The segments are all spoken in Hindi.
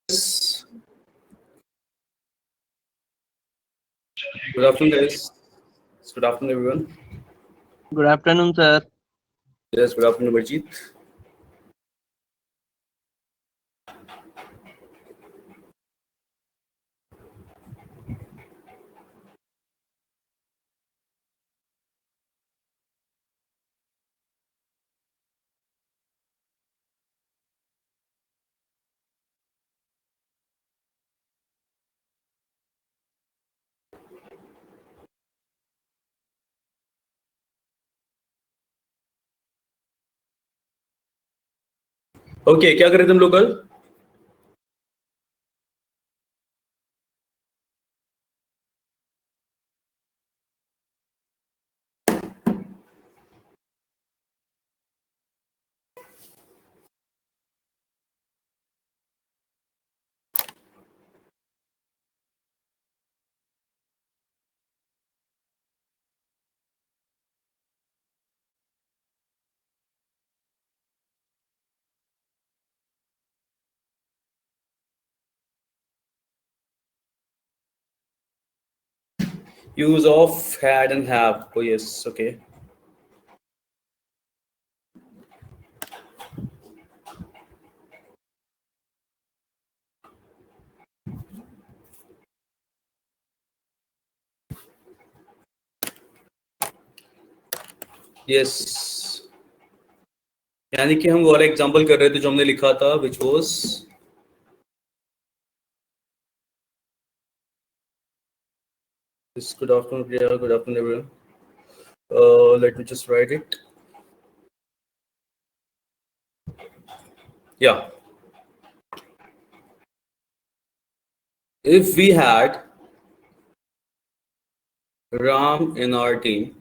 Good afternoon, guys. Good afternoon, everyone. Good afternoon, sir. Yes, good afternoon, Barjeet. Okay, क्या कर रहे थे तुम लोग कल? Use of, had, and have. Oh yes, okay. Yes. यानी कि हम वो वाला एग्जाम्पल कर रहे थे जो हमने लिखा था, which was this. Good afternoon, Priya. Good afternoon, everyone. Let me just write it. Yeah. If we had Ram in our team,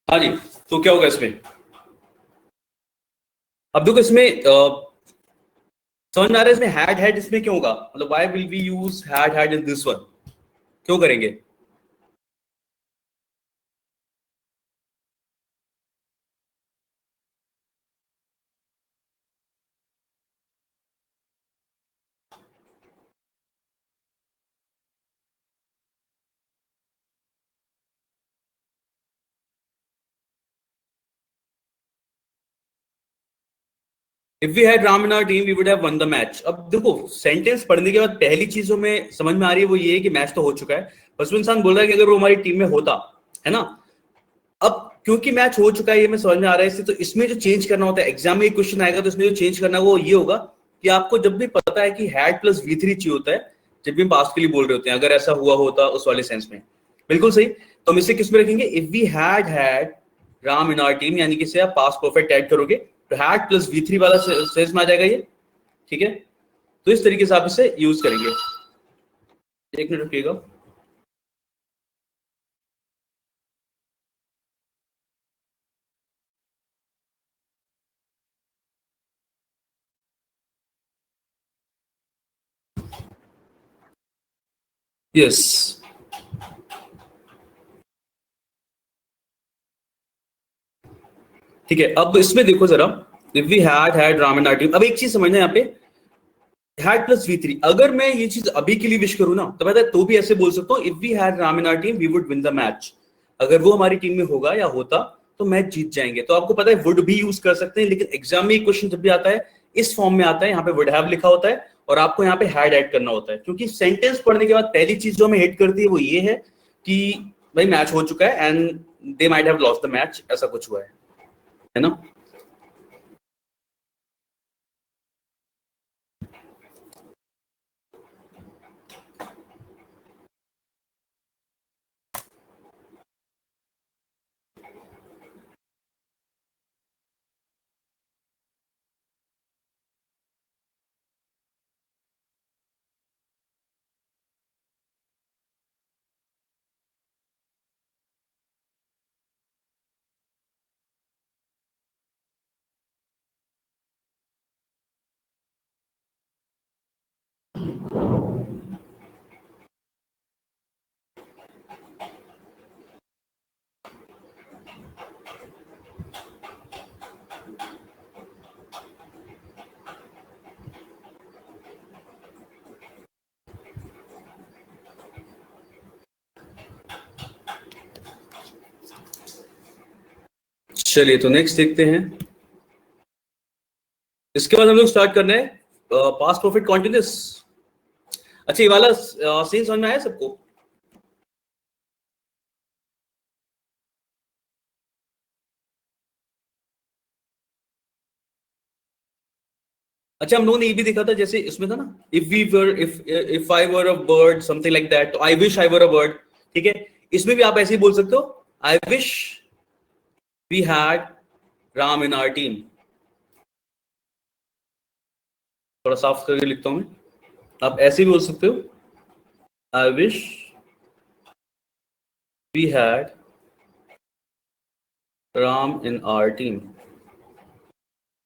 हाँ जी, तो क्या होगा इसमें? अब देखो इसमें समझ में आ रहा है इसमें had इसमें क्यों होगा? मतलब why will we use had in this one? क्यों करेंगे? If we had Ram in our team, we would have won the match. अब देखो सेंटेंस पढ़ने के बाद पहली चीजों में समझ में आ रही है वो ये है कि मैच तो हो चुका है, बस वो इंसान बोल रहा है कि अगर वो हमारी टीम में होता, है ना? अब क्योंकि मैच हो चुका है ये मैं समझ में आ रहा है इससे, तो इसमें जो चेंज करना होता है, एग्जाम में एक क्वेश्चन आएगा तो इसमें जो चेंज करना है वो ये होगा कि आपको जब भी पता है कि हैड प्लस V3 चाहिए होता है, जब भी हम पास्ट के लिए बोल रहे होते हैं, अगर ऐसा हुआ होता उस वाले सेंस में, बिल्कुल सही। तो हम इसे किस में रखेंगे? If we had Ram in our team, यानी कि इसे आप पास्ट परफेक्ट ऐड करोगे तो हैड प्लस V3 वाला सेंस में आ जाएगा ये, ठीक है? तो इस तरीके से आप इसे यूज करेंगे। एक मिनट रुकिएगा। यस, ठीक है। अब इसमें देखो जरा, if we had Ram in our team, अब एक चीज समझना यहाँ पे, हैड प्लस V3, अगर मैं ये चीज अभी के लिए विश करूं ना तो मैं तो भी ऐसे बोल सकता हूँ, if we had Ram in our team we would win the match. अगर वो हमारी टीम में होगा या होता तो मैच जीत जाएंगे। तो आपको पता है वुड भी यूज कर सकते हैं, लेकिन एग्जाम में क्वेश्चन जब भी आता है इस फॉर्म में आता है, यहाँ पे वुड हैव लिखा होता है और आपको यहाँ पे हैड ऐड करना होता है, क्योंकि सेंटेंस पढ़ने के बाद पहली चीज जो हमें हिट करती है वो ये है कि भाई मैच हो चुका है and they might have lost the match, ऐसा कुछ हुआ है ना? चलिए तो नेक्स्ट देखते हैं। इसके बाद हम लोग स्टार्ट करना है पास्ट परफेक्ट कॉन्टिन्यूअस। अच्छा, ये वाला सीन समझ में आया सबको? अच्छा, हम लोगों ने ये भी देखा था, जैसे इसमें था ना, if I were a bird something like that, तो I wish I were a bird. ठीक है, इसमें भी आप ऐसे ही बोल सकते हो, I wish we had Ram in our team. थोड़ा साफ करके लिखता हूं मैं, आप ऐसे भी बोल सकते हो, I wish we had Ram in our team,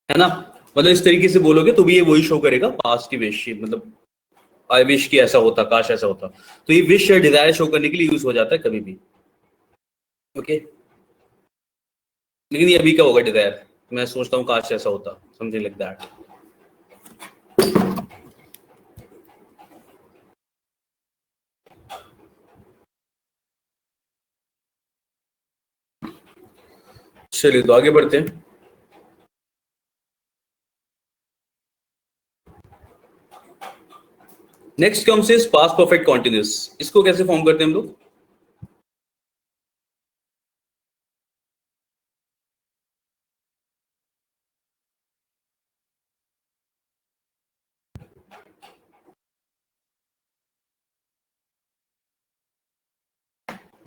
है ना। मतलब इस तरीके से बोलोगे तो भी ये वही शो करेगा, पास्ट की विश, मतलब आई विश की ऐसा होता, काश ऐसा होता। तो ये विश या डिजायर शो करने के लिए यूज हो जाता है कभी भी। ओके, लेकिन ये अभी क्या होगा, डिजायर। मैं सोचता हूँ काश ऐसा होता, समथिंग लाइक दैट। चलिए तो आगे बढ़ते हैं। Next comes is past perfect continuous. इसको कैसे फॉर्म करते हैं हम लोग?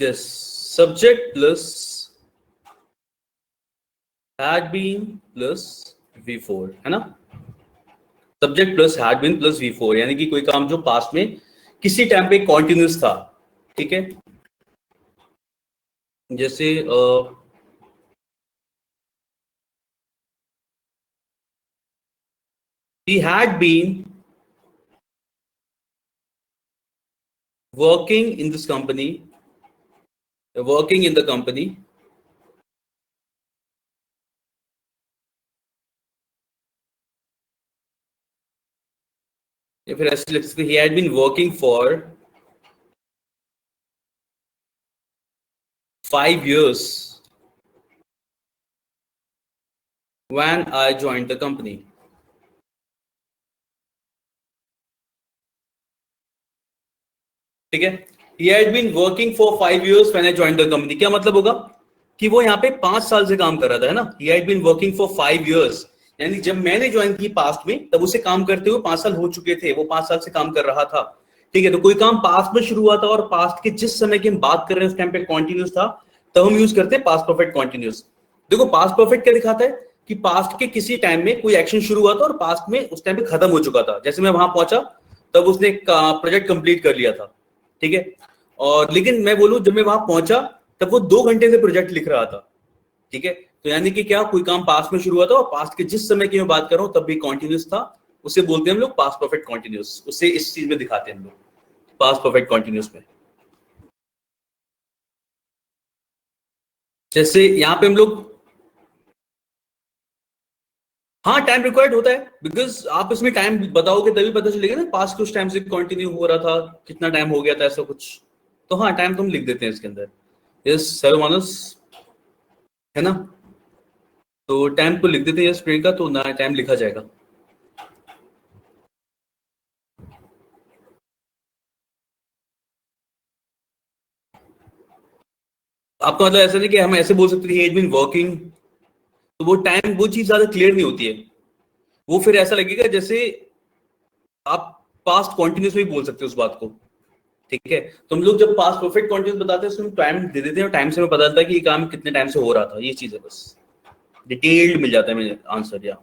Yes, subject plus had been plus V4, है ना। Subject plus had been plus V4, यानी कि कोई काम जो पास्ट में किसी टाइम पे कॉन्टिन्यूअस था। ठीक है, जैसे he had been working in this company, working in the company या फिर ऐसे लिख सकते, he had been working for 5 years when I joined the company। ठीक है, he had been working for 5 years when I joined the company। क्या मतलब होगा कि वो यहाँ पे 5 साल से काम कर रहा था, है ना। he had been working for 5 years, यानी जब मैंने ज्वाइन की पास्ट में, तब उसे काम करते हुए 5 साल हो चुके थे, वो 5 साल से काम कर रहा था। ठीक है, तो कोई काम पास्ट में शुरू हुआ था और पास्ट के जिस समय की हम बात कर रहे हैं उस टाइम पे कॉन्टिन्यूस था, तब हम यूज करते हैं पास्ट परफेक्ट कॉन्टिन्यूस। देखो, पास्ट परफेक्ट क्या दिखाता है कि पास्ट के किसी टाइम में कोई एक्शन शुरू हुआ था और पास्ट में उस टाइम पे खत्म हो चुका था। जैसे मैं वहां पहुंचा तब उसने प्रोजेक्ट कंप्लीट कर लिया था। ठीक है, और लेकिन मैं बोलूं, जब मैं वहां पहुंचा तब वो 2 घंटे से प्रोजेक्ट लिख रहा था। ठीक है, तो यानी कि क्या, कोई काम पास्ट में शुरू हुआ था और पास्ट के जिस समय की मैं बात कर रहा हूं तब भी कॉन्टिन्यूस था, उसे बोलते हैं हम लोग पास्ट परफेक्ट कॉन्टिन्यूस। उसे इस चीज में दिखाते हैं हम लोग, पास्ट परफेक्ट कॉन्टिन्यूस में। जैसे यहां पे हम लोग, हाँ टाइम रिक्वायर्ड होता है, बिकॉज आप इसमें टाइम बताओगे तभी पता चलेगा ना पास्ट कुछ टाइम से कंटिन्यू हो रहा था, कितना टाइम हो गया था, ऐसा कुछ। तो हाँ, टाइम तो हम लिख देते हैं इसके अंदर। यस सर्वमानस, है ना। तो टाइम को लिख देते हैं यस प्रियंका, तो ना टाइम लिखा जाएगा। आपका मतलब ऐसा नहीं कि हम ऐसे बोल सकते थे ही हैड बीन वर्किंग, तो वो टाइम, वो चीज ज्यादा क्लियर नहीं होती है। वो फिर ऐसा लगेगा जैसे आप पास्ट कॉन्टिन्यूस में भी बोल सकते हो उस बात को। ठीक है, तो हम लोग जब पास्ट परफेक्ट कॉन्टिन्यूस बताते हैं उसमें टाइम दे देते हैं, और टाइम से हमें पता चलता है कि ये काम कितने टाइम से हो रहा था। ये चीज है, बस डिटेल्ड मिल जाता है मुझे आंसर। या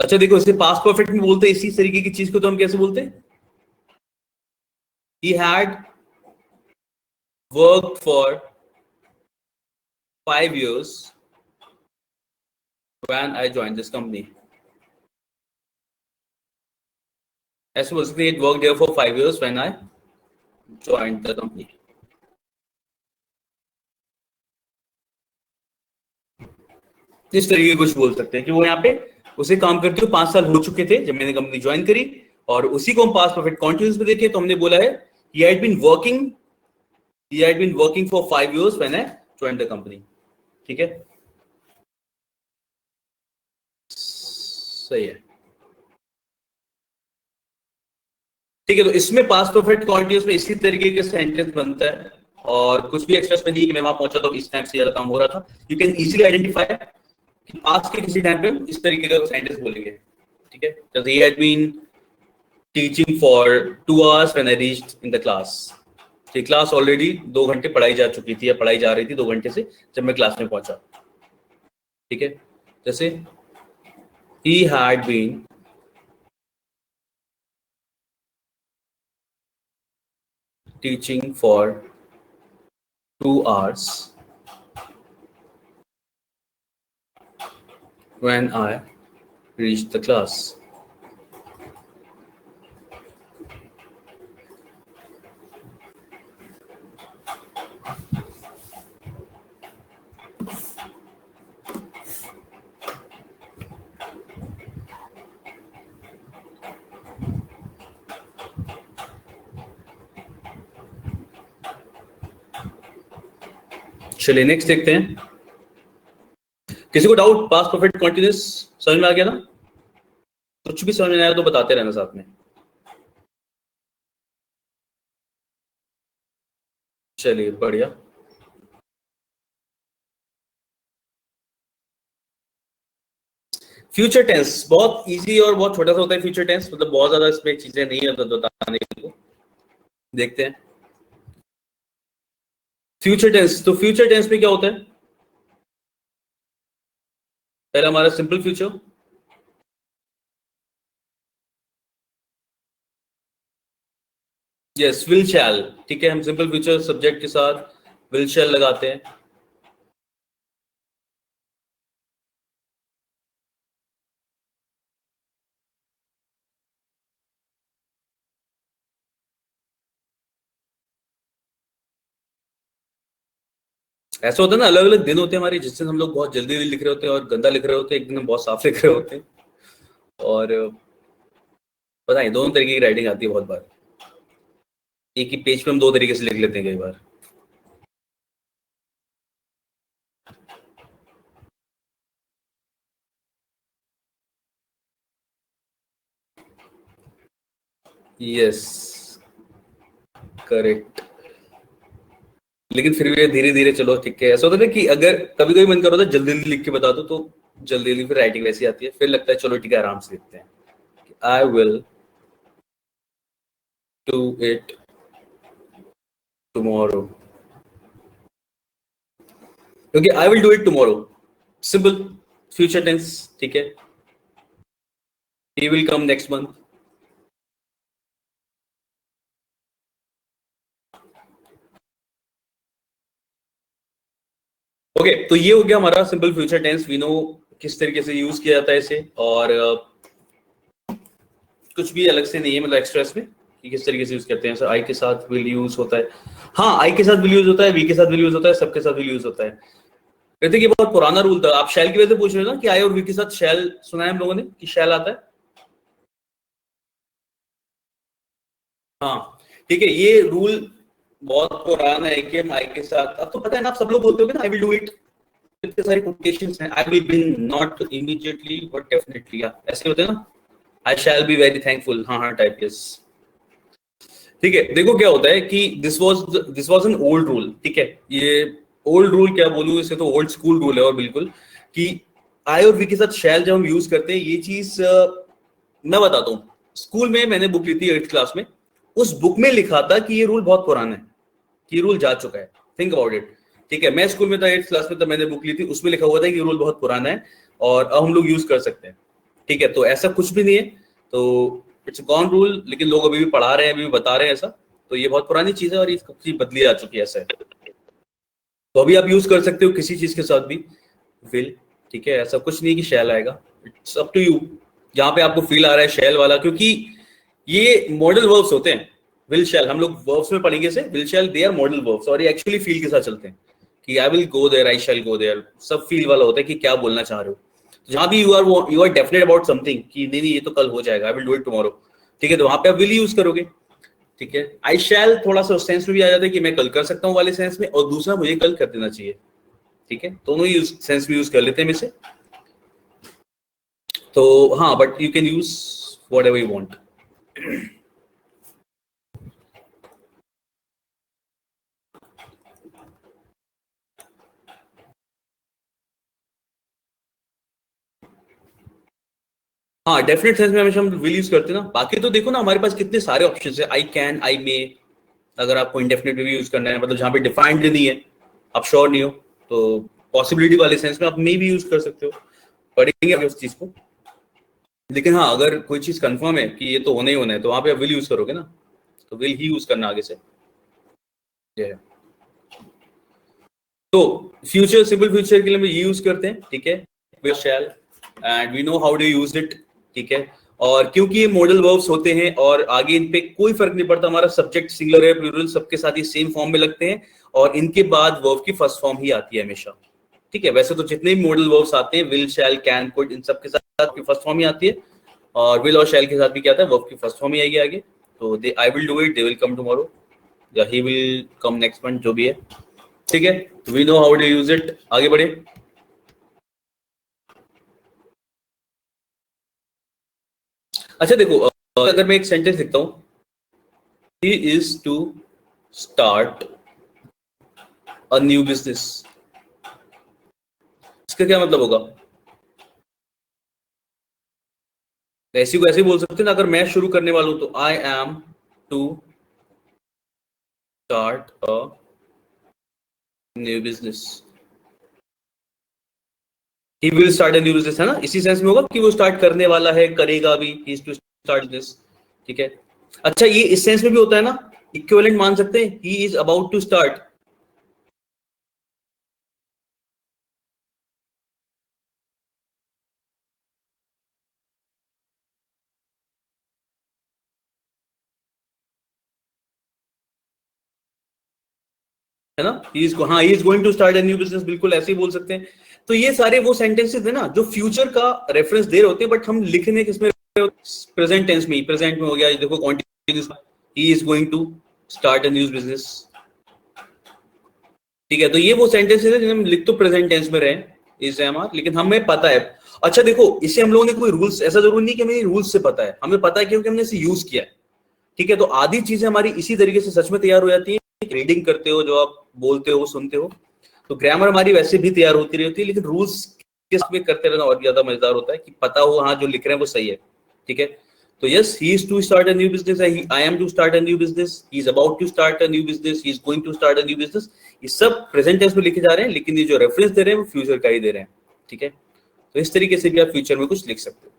अच्छा देखो, इसे पास्ट परफेक्ट में बोलते हैं, इसी तरीके की चीज को तो हम कैसे बोलते हैं, he had worked for 5 years when I joined this company। ऐसे बोल सकते हैं, it worked there for 5 years when I joined the company। इस तरीके कुछ बोल सकते हैं कि वो यहाँ पे उसे काम करते हुए 5 साल हो चुके थे जब मैंने कंपनी ज्वाइन करी, और उसी को हम पास्ट परफेक्ट कॉन्टिन्यूस में देखें तो हमने बोला है he had been working he had been working for 5 years when I joined the company. ठीक है, सही है। ठीक है, तो इसमें पास्ट परफेक्ट कॉन्टिन्यूअस में इसी तरीके के सेंटेंस बनता है और कुछ भी एक्स्ट्रा में नहीं कि मैं वहां पहुंचा तो इस टाइम से ज्यादा काम हो रहा था। यू कैन इजीली आइडेंटिफाई कि पास्ट के किसी टाइम पे इस तरीके का सेंटेंस बोलेंगे। ठीक है, जैसे he had been teaching for 2 hours when I reached in the class. Class already 2 घंटे पढ़ाई जा चुकी थी या पढ़ाई जा रही थी 2 घंटे से जब मैं क्लास में पहुंचा। ठीक है, जैसे he had been teaching for 2 hours when I reached the class. चलिए नेक्स्ट देखते हैं। किसी को डाउट पास्ट परफेक्ट कंटीन्यूअस समझ में आ गया ना? कुछ भी समझ में आया तो बताते रहना साथ में। चलिए बढ़िया। फ्यूचर टेंस बहुत इजी और बहुत छोटा सा होता है। फ्यूचर टेंस मतलब बहुत ज्यादा इसमें चीजें नहीं है तो बताने को। देखते हैं फ्यूचर टेंस। तो फ्यूचर टेंस में क्या होता है? पहला हमारा सिंपल फ्यूचर, यस विल शैल। ठीक है, हम सिंपल फ्यूचर सब्जेक्ट के साथ विल शैल लगाते हैं। ऐसा होता है ना, अलग अलग दिन होते हैं हमारे जिस दिन हम लोग बहुत जल्दी लिख रहे होते हैं और गंदा लिख रहे होते हैं, एक दिन हम बहुत साफ लिख रहे होते हैं। और पता नहीं दोनों तरीके की राइटिंग आती है बहुत बार। एक ही पेज पे हम 2 तरीके से लिख लेते हैं कई बार। यस करेक्ट, लेकिन फिर भी धीरे धीरे चलो ठीक है। ऐसा होता है ना कि अगर कभी कभी मन कर रहा था जल्दी जल्दी लिख के बता दो तो जल्दी जल्दी फिर राइटिंग वैसी आती है, फिर लगता है चलो ठीक है आराम से लिखते हैं। I will do it tomorrow, क्योंकि I will do it tomorrow simple future tense. ठीक है, he will come next month. Okay तो ये हो गया हमारा simple future tense. We know किस तरीके से यूज किया जाता है इसे, और कुछ भी अलग से नहीं है मतलब एक्स्ट्रा इसमें कि किस तरीके से यूज करते हैं। सर आई के साथ विल यूज होता है, हाँ आई के साथ विल यूज होता है, वी के साथ विल यूज होता है, सबके साथ विल यूज होता है। कहते कि बहुत पुराना रूल था। आप शैल की वजह से पूछ रहे हो ना कि आई और वी के साथ शैल सुना है हम लोगों ने कि शैल आता है। हाँ ठीक है, ये रूल बहुत पुराना है कि हम आई के साथ, अब तो पता है ना आप सब लोग बोलते हो ना आई विल डू इट, इतने सारे कोटेशंस हैं। I will B not immediately but definitely, ऐसे होते हैं ना। आई शैल बी वेरी थैंकफुल, हाँ हाँ टाइप यस। ठीक है, देखो क्या होता है कि this was an old rule. ठीक है, ये ओल्ड रूल क्या बोलूं, इसे तो ओल्ड स्कूल रूल है और बिल्कुल कि आई और वी के साथ शैल जब हम यूज करते हैं ये चीज मैं बताता हूँ। स्कूल में मैंने बुक ली थी 8th क्लास में, उस बुक में लिखा था कि ये रूल बहुत पुराना है, कि ये रूल जा चुका है। Think about it. ठीक है, मैं स्कूल में था 8th क्लास में, तब मैंने बुक ली थी, उसमें लिखा हुआ था कि ये रूल बहुत पुराना है और अब हम लोग यूज कर सकते हैं। ठीक है, तो ऐसा कुछ भी नहीं है, तो इट्स गॉन रूल, लेकिन लोग अभी भी पढ़ा रहे हैं, अभी भी बता रहे हैं ऐसा। तो ये बहुत पुरानी चीज है और ये बदली जा चुकी है ऐसा है। तो अभी आप यूज कर सकते हो किसी चीज के साथ भी विल। ठीक है, ऐसा कुछ नहीं कि शैल आएगा, इट्स अप टू यू। जहां पे आपको फील आ रहा है शैल वाला, क्योंकि ये मॉडल वर्ब्स होते हैं। विल शैल हम लोग वर्ब्स में पढ़ेंगे से, will shall they are modal verbs और ये एक्चुअली फील के साथ चलते हैं कि I will go there, I shall go there, सब फील वाला होता है कि क्या बोलना चाह रहे हो। तो जहां भी you are definite about something कि नहीं नहीं ये तो कल हो जाएगा, I will do it tomorrow, ठीक है, तो वहां पे आप विल यूज करोगे। ठीक है, आई शैल थोड़ा सा उस सेंस में भी आ जाता है कि मैं कल कर सकता हूँ वाले सेंस में, और दूसरा मुझे कल कर देना चाहिए। ठीक है, दोनों ही सेंस में यूज कर लेते हैं में से। तो हाँ, but you can use what ever you want. हाँ, डेफिनेट सेंस में हमेशा हम विल यूज करते हैं ना। बाकी तो देखो ना, हमारे पास कितने सारे ऑप्शन है, आई कैन, आई मे। अगर आपको इंडेफिनेट भी यूज करना है, मतलब जहां पे डिफाइंड नहीं है, आप श्योर नहीं हो, तो पॉसिबिलिटी वाले सेंस में आप मे भी यूज कर सकते हो। पढ़ेंगे आगे उस चीज को। लेकिन हाँ, अगर कोई चीज कंफर्म है कि ये तो होना ही होना है, तो वहां पे आप विल यूज करोगे ना, तो विल ही यूज करना आगे से। ये है। तो फ्यूचर, सिंपल फ्यूचर के लिए हम ये यूज करते हैं। ठीक है, will shall, and we know how to use it. ठीक है, और क्योंकि ये मॉडल वर्ब्स होते हैं और आगे इन पे कोई फर्क नहीं पड़ता, हमारा सब्जेक्ट सिंगुलर है प्लूरल सबके साथ ये सेम फॉर्म में लगते हैं, और इनके बाद वर्ब की फर्स्ट फॉर्म ही आती है हमेशा। ठीक है, वैसे तो जितने भी मॉडल वर्ब्स आते हैं, विल, शैल, कैन, कुड, इन सब के साथ की फर्स्ट फॉर्म ही आती है, और विल और शैल के साथ भी क्या आता है, वर्ब की फर्स्ट फॉर्म ही आएगी आगे। तो they, I will do it, they will come tomorrow, या he will come next month, जो भी है। ठीक है, we know how to use it. आगे बढ़े। अच्छा देखो, अगर मैं एक सेंटेंस लिखता हूं, he is to start a new business, इसका क्या मतलब होगा? ऐसी को ऐसे ही बोल सकते हैं ना, अगर मैं शुरू करने वाला हूं तो I am to start a new business. He will start a new business, है ना, इसी सेंस में होगा कि वो स्टार्ट करने वाला है, करेगा भी, he is to start this. ठीक है, अच्छा ये इस सेंस में भी होता है ना, इक्विवेलेंट मान सकते हैं, he is about to start, है ना, ही इज, हाँ, he is going to start a new business, बिल्कुल ऐसे ही बोल सकते हैं। तो ये सारे वो सेंटेंसेस है ना जो फ्यूचर का रेफरेंस दे रहे होते हैं, बट हम लिखने किसमें, प्रेजेंट टेंस में, प्रेजेंट में हो गया, देखो continuous, he is going to start a new business. ठीक है, तो ये वो सेंटेंसेस है जिन्हें हम लिख तो प्रेजेंट टेंस में रहे, इज एम आर, लेकिन हमें पता है। अच्छा देखो, इसे हम लोगों ने कोई रूल्स, ऐसा जरूरी नहीं कि हमें रूल्स से पता है, हमें पता है क्योंकि हमने इसे यूज किया है। ठीक है, तो आधी चीजें हमारी इसी तरीके से सच में तैयार हो जाती है। रीडिंग करते हो, जो आप बोलते हो, सुनते हो, तो ग्रामर हमारी वैसे भी तैयार होती रहती है, लेकिन रूल्स के साथ में करते रहना और ज्यादा मजेदार होता है कि पता हो हाँ जो लिख रहे हैं वो सही है। ठीक है, तो yes, he is to start a new business, I am to start a new business, he is about to start a new business, he is going to start a new business. ये सब प्रेजेंट टेंस में लिखे जा रहे हैं, लेकिन ये जो रेफरेंस दे रहे हैं वो फ्यूचर का ही दे रहे हैं। ठीक है, तो इस तरीके से भी आप फ्यूचर में कुछ लिख सकते हो।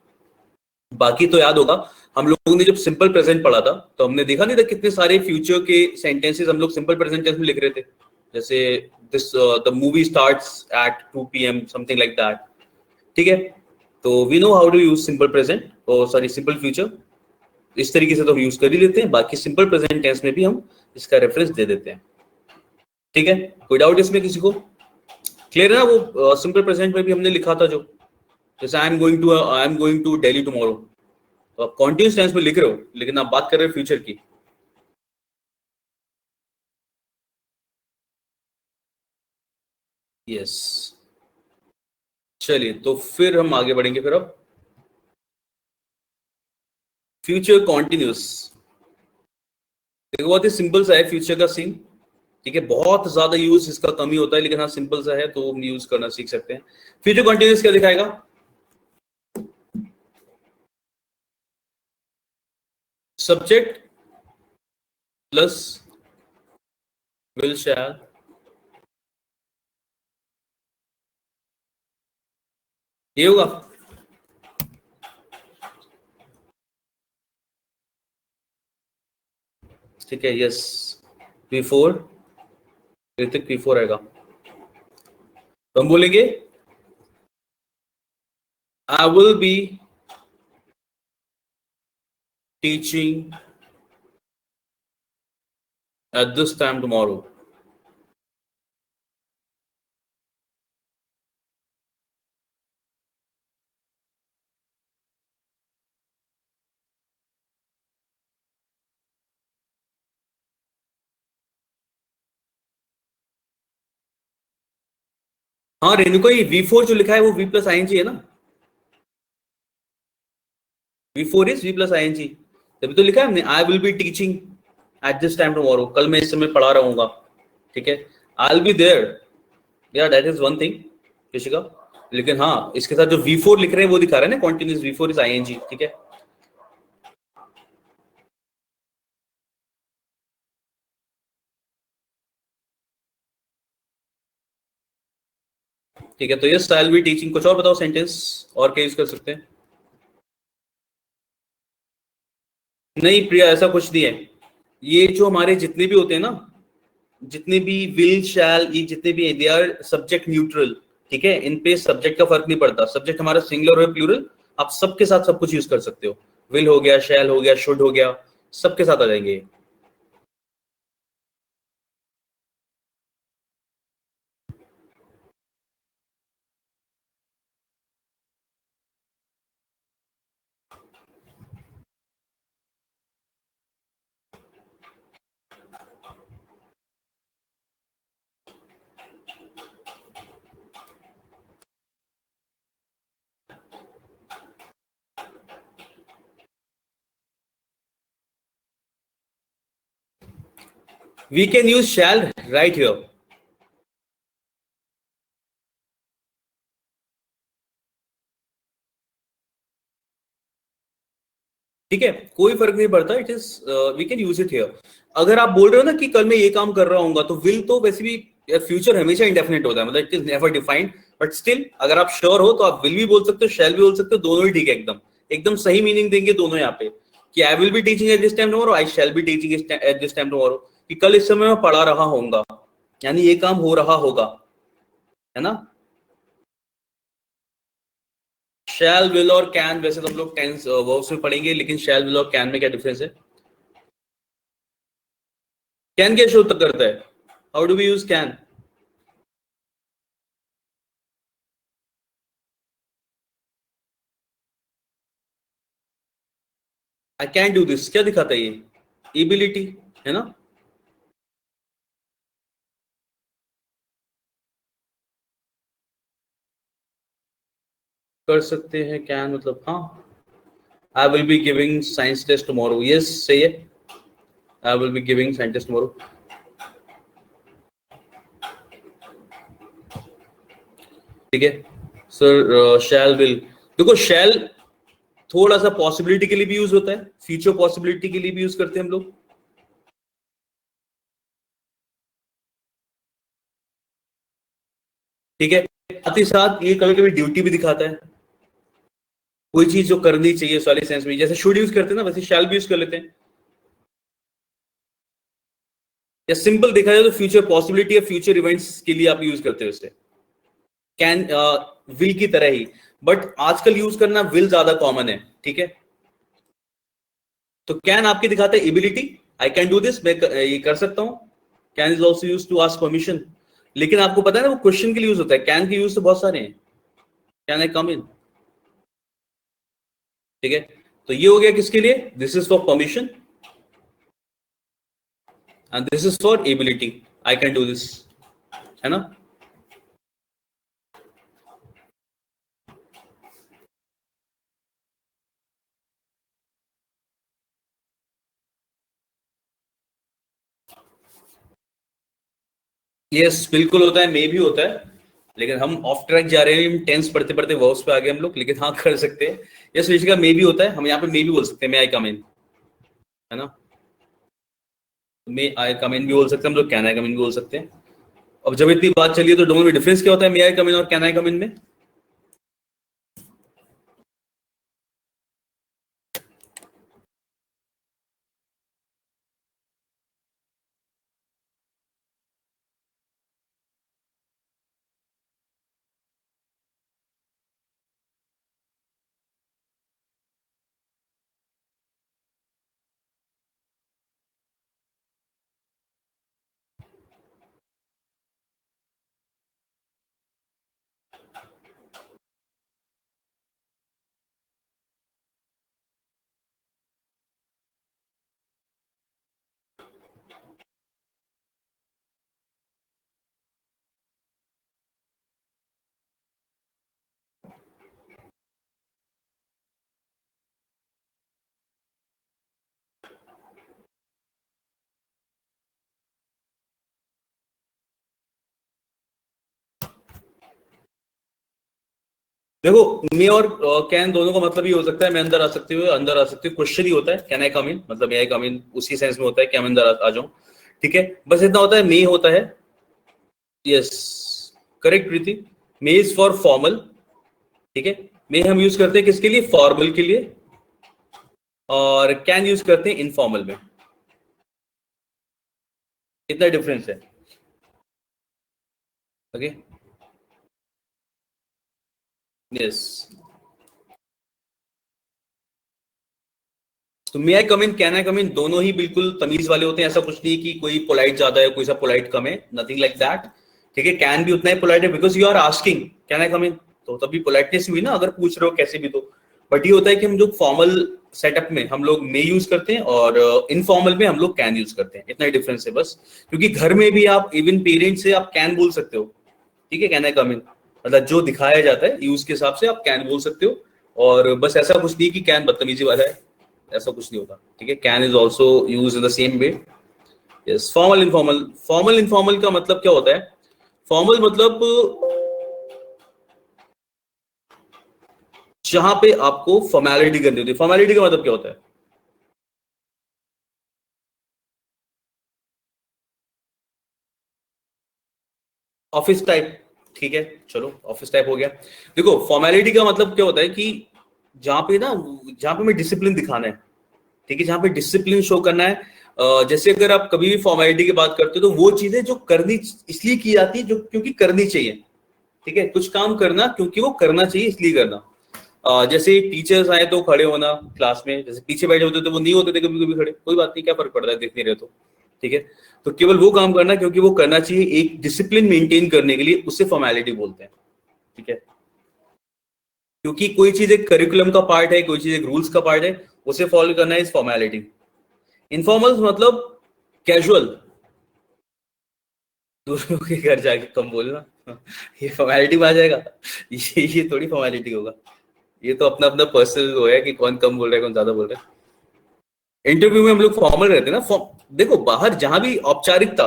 बाकी तो याद होगा, हम लोगों ने जब सिंपल प्रेजेंट पढ़ा था, तो हमने देखा नहीं था कितने सारे फ्यूचर के सेंटेंसेस हम लोग सिंपल प्रेजेंट टेंस में लिख रहे थे। जैसे this, the movie starts at 2 PM, something like that. ठीक है, तो we know how to use simple present, और सॉरी सिंपल फ्यूचर, इस तरीके से तो हम यूज कर ही लेते हैं। बाकी सिंपल प्रेजेंट टेंस में भी हम इसका रेफरेंस दे देते हैं। ठीक है, कोई डाउट इसमें किसी को? क्लियर है ना? वो सिंपल प्रेजेंट में भी हमने लिखा था जो, जैसे I am going to Delhi tomorrow, तो आप कॉन्टिन्यूस टेंस में लिख रहे हो, लेकिन आप बात कर रहे हो फ्यूचर की। यस, चलिए तो फिर हम आगे बढ़ेंगे। फिर अब फ्यूचर कॉन्टिन्यूस, देखो बहुत ही सिंपल सा है फ्यूचर का सीन। ठीक है, बहुत ज्यादा यूज इसका कम ही होता है, लेकिन हाँ सिंपल सा है तो हम यूज करना सीख सकते हैं। फ्यूचर कॉन्टिन्यूस क्या दिखाएगा? सब्जेक्ट प्लस विल, शैल, ये होगा। ठीक है, यस, बिफोर, ऋतिक बिफोर आएगा, तो हम बोलेंगे आई will be teaching eight this time tomorrow. हाँ रेणुका, ये V4 जो लिखा है वो V प्लस आईएनजी है ना। V4 is V plus ING, तभी तो लिखा है हमने आई will be teaching eight this time tomorrow, कल मैं इस समय पढ़ा रहूंगा। ठीक है, आई विल बी देयर, या that is one thing Rishika. लेकिन हाँ, इसके साथ जो V4 लिख रहे हैं वो दिखा रहे हैं ना, कॉन्टिन्यूस V4 इज आईएनजी। ठीक है, ठीक है। तो ये आई विल बी टीचिंग, कुछ और बताओ सेंटेंस और क्या यूज कर सकते हैं। नहीं प्रिया, ऐसा कुछ नहीं है। ये जो हमारे जितने भी होते हैं ना, जितने भी विल शैल, ये जितने भी दे आर सब्जेक्ट न्यूट्रल। ठीक है, इन पे सब्जेक्ट का फर्क नहीं पड़ता, सब्जेक्ट हमारा सिंगुलर हो प्लूरल, आप सबके साथ सब कुछ यूज कर सकते हो। विल हो गया, शैल हो गया, शुड हो गया, सबके साथ आ जाएंगे। We can use shall right here. ठीक है, कोई फर्क नहीं पड़ता, it is we can use it here. अगर आप बोल रहे हो ना कि कल मैं ये काम कर रहा हूँ, तो विल तो वैसे भी, फ्यूचर हमेशा इंडेफिनेट होता है, मतलब it is never defined. But still अगर आप श्योर हो तो आप विल भी बोल सकते हो, शैल भी बोल सकते हो, दोनों ही ठीक है, एकदम एकदम सही मीनिंग देंगे दोनों यहाँ पे। कि I will be teaching eight this time tomorrow, I shall be teaching eight this time tomorrow, कि कल इस समय मैं पढ़ा रहा होऊंगा, यानी ये काम हो रहा होगा, है ना। शैल विल और कैन वैसे तो हम लोग टेंस वर्ब्स में पढ़ेंगे, लेकिन शैल विल और कैन में क्या डिफरेंस है। कैन क्या शो तक करता है, how do we use can. I can do this क्या दिखाता है ये, एबिलिटी, है ना। कर सकते हैं कैन, मतलब हाँ। I will be giving science test tomorrow, yes सही है। I will be giving science test tomorrow. ठीक है सर, शैल विल, देखो शैल थोड़ा सा पॉसिबिलिटी के लिए भी यूज होता है, फ्यूचर पॉसिबिलिटी के लिए भी यूज करते हैं हम लोग। ठीक है, साथ ही साथ ये कभी कभी ड्यूटी भी दिखाता है, कोई चीज जो करनी चाहिए उस वाले सेंस में, जैसे शुड यूज करते हैं ना, वैसे शैल भी यूज कर लेते हैं। या सिंपल देखा जाए तो फ्यूचर पॉसिबिलिटी या फ्यूचर इवेंट्स के लिए आप यूज करते हो इसे, कैन विल की तरह ही। बट आजकल यूज करना विल ज्यादा कॉमन है। ठीक है, तो कैन आपके दिखाता है ability, I can do this, मैं ये कर सकता हूं। Can is also use to ask permission, लेकिन आपको पता है ना वो क्वेश्चन के लिए यूज होता है, कैन के यूज तो बहुत सारे हैं। कैन आई कम इन। ठीक है, तो ये हो गया किसके लिए, this is for permission and this is for ability, I can do this, है ना। यस बिल्कुल होता है, मे भी होता है, लेकिन हम ऑफ ट्रैक जा रहे हैं, टेंस पढ़ते पढ़ते वर्ब्स पे आ गए हम लोग, लेकिन हाँ कर सकते हैं। यस ऋषिका, मे भी होता है, हम यहाँ पे मे भी बोल सकते हैं, मे आई कम इन, है ना। मे आई कम इन भी बोल सकते हैं हम लोग, कैन आई कम इन भी बोल सकते हैं। अब जब इतनी बात चली है तो दोनों में डिफरेंस क्या होता है, मे आई कम इन और कैन आई कम इन में। देखो, मे और कैन दोनों का मतलब ही हो सकता है मैं अंदर आ सकती हूँ, अंदर आ सकती हूँ। क्वेश्चन ही होता है कैन आई कम इन, मतलब मे आई कम इन उसी सेंस में होता है कि मैं अंदर आ जाऊं। ठीक है, बस इतना होता है। मे होता है, yes correct Preeti, may is for formal. ठीक है, मे हम यूज करते हैं किसके लिए? फॉर्मल के लिए। और कैन यूज करते हैं इनफॉर्मल में। इतना डिफरेंस है। Okay, yes. तो मे आई come in, can I come इन दोनों ही बिल्कुल तमीज वाले होते हैं। ऐसा कुछ नहीं कि कोई पोलाइट ज्यादा है, कोई सा पोलाइट कम है, नथिंग लाइक दैट। ठीक है, कैन भी उतना ही पोलाइट है because you are asking can I come in, तो तभी पोलाइटनेस हुई ना, अगर पूछ रहे हो कैसे भी तो। बट ये होता है कि हम जो फॉर्मल सेटअप में हम लोग मे यूज करते हैं और इनफॉर्मल में हम लोग कैन यूज करते हैं। इतना ही डिफरेंस है बस। क्योंकि घर में भी आप इवन पेरेंट्स से आप कैन बोल सकते हो। ठीक है, कैन आई कम इन मतलब जो दिखाया जाता है यूज के हिसाब से आप कैन बोल सकते हो। और बस ऐसा कुछ नहीं कि कैन बदतमीजी वाला है, ऐसा कुछ नहीं होता। ठीक है, can is also use in the same way. Yes, formal informal. Formal informal का मतलब क्या होता है? फॉर्मल मतलब जहां पे आपको फॉर्मेलिटी करनी होती है। फॉर्मेलिटी का मतलब क्या होता है? Office type. ठीक है, चलो ऑफिस टाइप हो गया। देखो, फॉर्मेलिटी का मतलब क्या होता है कि जहां पे ना, जहां पे हमें डिसिप्लिन दिखाना है। ठीक है, जहां पे डिसिप्लिन शो करना है। जैसे अगर आप कभी भी फॉर्मेलिटी की बात करते हो तो वो चीजें जो करनी इसलिए की जाती है जो क्योंकि करनी चाहिए। ठीक है, कुछ काम करना क्योंकि वो करना चाहिए इसलिए करना। जैसे टीचर्स आए तो खड़े होना क्लास में, जैसे पीछे बैठे होते तो वो नहीं होते थे कभी कभी खड़े, कोई बात नहीं, क्या फर्क पड़ता है, देख नहीं रहे तो। ठीक है, तो केवल वो काम करना क्योंकि वो करना चाहिए, एक डिसिप्लिन मेंटेन करने के लिए, उसे फॉर्मेलिटी बोलते हैं। ठीक है, क्योंकि कोई चीज एक करिकुलम का पार्ट है, कोई चीज एक रूल्स का पार्ट है, उसे फॉलो करना इज फॉर्मेलिटी। इनफॉर्मल मतलब कैजुअल, दूसरों के घर जाके कम बोलना। ये फॉर्मेलिटी में आ जाएगा? ये थोड़ी फॉर्मेलिटी होगा। ये तो अपना अपना पर्सनल वो है कि कौन कम बोल रहा है कौन ज्यादा बोल रहा है। इंटरव्यू में हम लोग फॉर्मल रहते हैं ना। देखो, बाहर जहां भी औपचारिकता,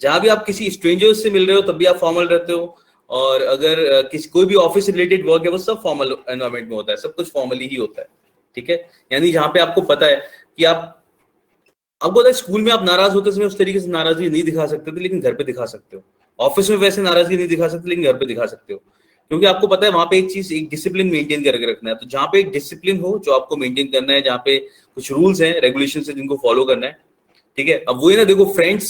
जहां भी आप किसी स्ट्रेंजर्स से मिल रहे हो तब भी आप फॉर्मल रहते हो। और अगर किसी कोई भी ऑफिस रिलेटेड वर्क है वो सब फॉर्मल एनवायरमेंट में होता है, सब कुछ फॉर्मली ही होता है। ठीक है, यानी जहां पे आपको पता है कि आपको पता है स्कूल में आप नाराज होते समय उस तरीके से नाराजगी नहीं दिखा सकते थे, लेकिन घर पे दिखा सकते हो। ऑफिस में वैसे नाराजगी नहीं दिखा सकते, लेकिन घर पे दिखा सकते हो। क्योंकि आपको पता है वहां पे एक चीज, एक डिसिप्लिन मेंटेन करके रखना है। तो जहां पे एक डिसिप्लिन हो जो आपको मेंटेन करना है, जहां पे कुछ रूल्स हैं रेगुलेशन है जिनको फॉलो करना है। ठीक है, अब वही ना, देखो फ्रेंड्स,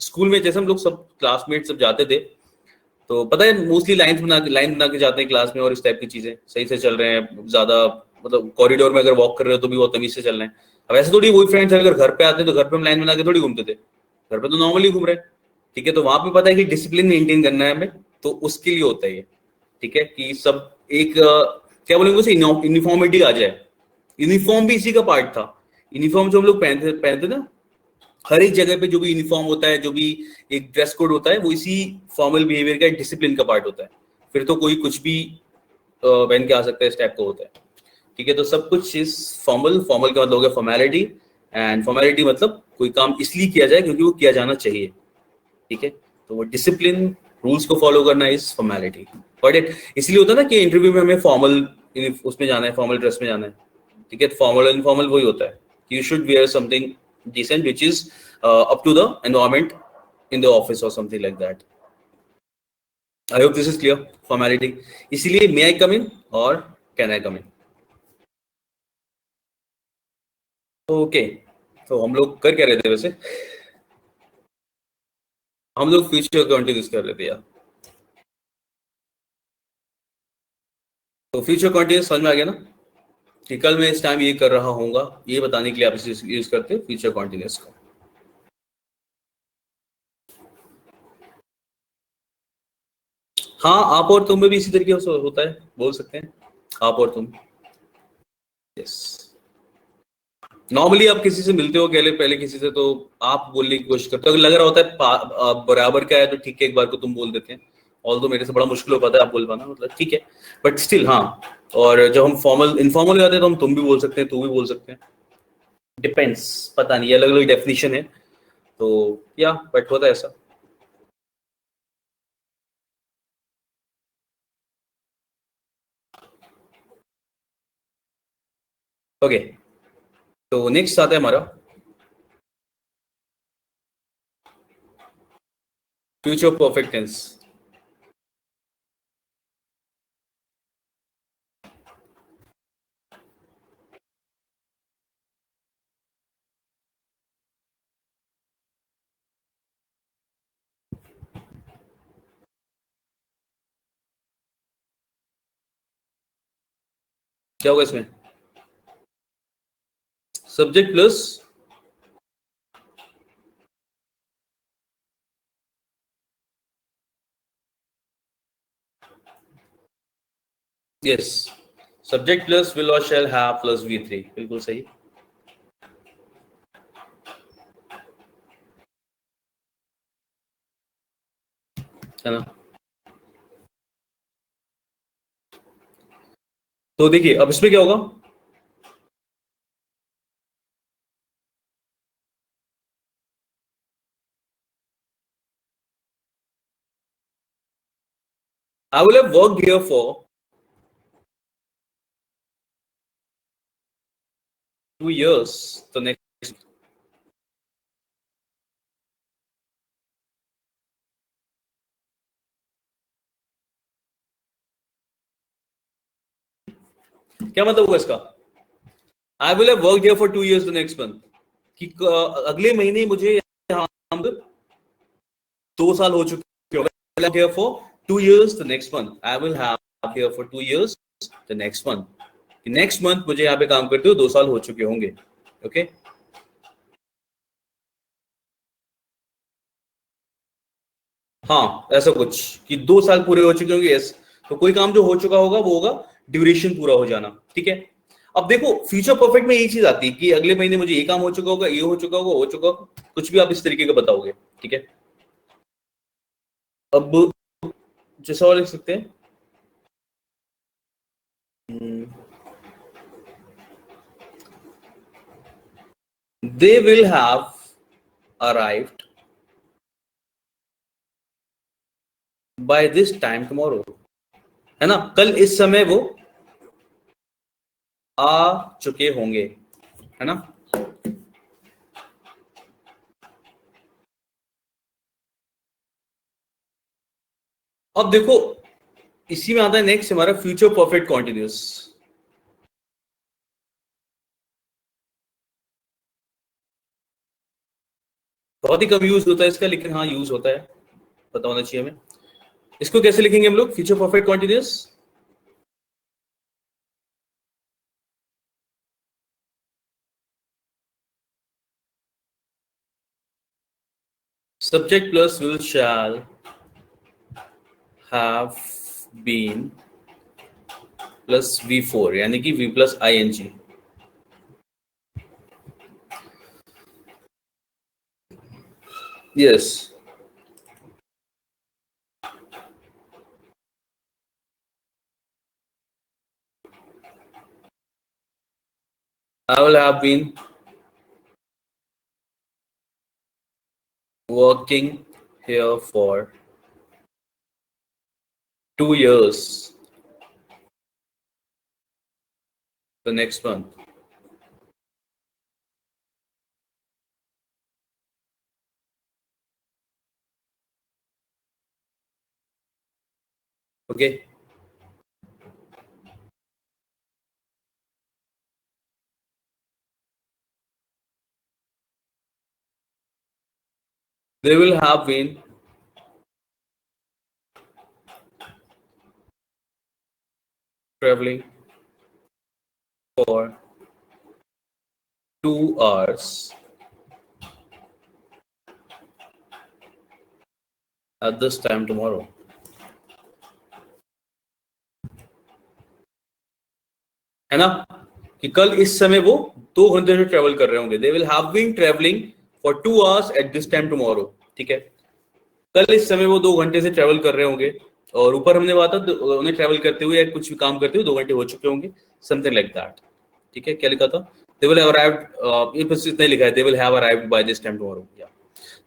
स्कूल में जैसे हम लोग सब क्लासमेट सब जाते थे तो पता है मोस्टली लाइन बना के जाते हैं क्लास में, और इस टाइप की चीजें सही से चल रहे हैं ज्यादा। मतलब कॉरिडोर में अगर वॉक कर रहे हो तो भी वो तमीज से चल रहे हैं। अब ऐसे थोड़ी वही फ्रेंड्स अगर घर पे आते हैं तो घर पे हम लाइन बना के थोड़ी घूमते थे, घर पे तो नॉर्मली घूम रहे हैं। ठीक है, तो वहां पे पता है कि डिसिप्लिन मेंटेन करना है हमें, तो उसके लिए होता है ये। ठीक है, कि सब एक क्या बोलेंगे उसे, यूनिफॉर्मिटी आ जाए। यूनिफॉर्म भी इसी का पार्ट था। यूनिफॉर्म जो हम लोग पहनते पहनते ना, हर एक जगह पे जो भी यूनिफॉर्म होता है, जो भी एक ड्रेस कोड होता है, वो इसी फॉर्मल बिहेवियर का डिसिप्लिन का पार्ट होता है। फिर तो कोई कुछ भी पहन के आ सकता है, इस टाइप का होता है। ठीक है, तो सब कुछ इस फॉर्मल, फॉर्मल का मतलब हो गया फॉर्मेलिटी। एंड फॉर्मेलिटी मतलब कोई काम इसलिए किया जाए क्योंकि वो किया जाना चाहिए। ठीक है, तो वो डिसिप्लिन, रूल्स को फॉलो करना इज फॉर्मेलिटी। बट इट इसलिए होता है ना कि इंटरव्यू में हमें फॉर्मल उसमें जाना है, फॉर्मल ड्रेस में जाना है। ठीक है, फॉर्मल एंड इनफॉर्मल वही होता है कि you should wear something decent which is up to the environment in the office और something like that. I hope this is clear, formality. इसीलिए मे आई कम इन और can I come in. Okay, तो हम लोग कर क्या रहे थे वैसे? हम लोग फ्यूचर कंटिन्यूस कर रहे थे यार। तो फ्यूचर कंटिन्यूस समझ में आ गया ना, कि कल मैं इस टाइम ये कर रहा हूँगा, ये बताने के लिए आप इसे यूज करते हैं फ्यूचर कंटिन्यूस को। हाँ, आप और तुम में भी इसी तरीके से होता है, बोल सकते हैं आप और तुम। यस, नॉर्मली आप किसी से मिलते हो पहले पहले किसी से, तो आप बोलने की कोशिश करते हो। अगर लग रहा होता है बराबर का है तो ठीक है, एक बार को तुम बोल देते हैं। ऑल तो मेरे से बड़ा मुश्किल हो पाता है आप बोल पाना, मतलब ठीक है, बट स्टिल हाँ। और जब हम फॉर्मल इनफॉर्मल जाते हैं तो हम तुम भी बोल सकते हैं, तू भी बोल सकते हैं। डिपेंड्स, पता नहीं, अलग अलग डेफिनेशन है। तो या बट होता है ऐसा। ओके, तो नेक्स्ट आता है हमारा फ्यूचर परफेक्ट टेंस। क्या होगा इसमें? Subject plus yes, subject plus will और शैल हैव प्लस V3, बिल्कुल सही है ना। तो देखिए अब इसमें क्या होगा, I will have worked here for 2 years, तो नेक्स्ट क्या मतलब होगा इसका? I will have worked here for 2 years the next month, कि अगले महीने मुझे यहाँ 2 साल हो चुके होंगे। Here for 2 years the next month, I will have here for 2 years the next month, next month मुझे यहाँ पे काम करते हुए 2 साल हो चुके होंगे। ओके हाँ, ऐसा कुछ कि 2 साल पूरे हो चुके होंगे। यस, तो कोई काम जो हो चुका होगा वो होगा ड्यूरेशन पूरा हो जाना। ठीक है, अब देखो फ्यूचर परफेक्ट में यही चीज आती है कि अगले महीने मुझे ये काम हो चुका होगा, ये हो चुका होगा, हो चुका होगा, कुछ भी आप इस तरीके का बताओगे। ठीक है, अब जैसा और लिख सकते हैं, they will have arrived by this time tomorrow, है ना, कल इस समय वो आ चुके होंगे, है ना। अब देखो इसी में आता है नेक्स्ट हमारा फ्यूचर परफेक्ट कॉन्टिन्यूस। बहुत ही कम यूज होता है इसका, लेकिन हाँ यूज होता है, पता होना चाहिए हमें। इसको कैसे लिखेंगे हम लोग, future perfect continuous? Subject plus will shall have been plus V4, यानी कि V plus ING। Yes, I will have been working here for 2 years the next month. Okay, they will have been traveling for 2 hours at this time tomorrow. है ना, कि कल इस समय वो 2 घंटे से ट्रेवल कर रहे होंगे। They will have been travelling for 2 hours at this time tomorrow. ठीक है, कल इस समय वो 2 घंटे से ट्रेवल कर रहे होंगे, और ऊपर हमने बात था उन्हें ट्रेवल करते हुए या कुछ भी काम करते हुए 2 घंटे हो चुके होंगे, समथिंग लाइक दैट। ठीक है, क्या लिखा था? दे विल हैव अराइव्ड, ये बस इतना लिखा है, they will have arrived by this time tomorrow. या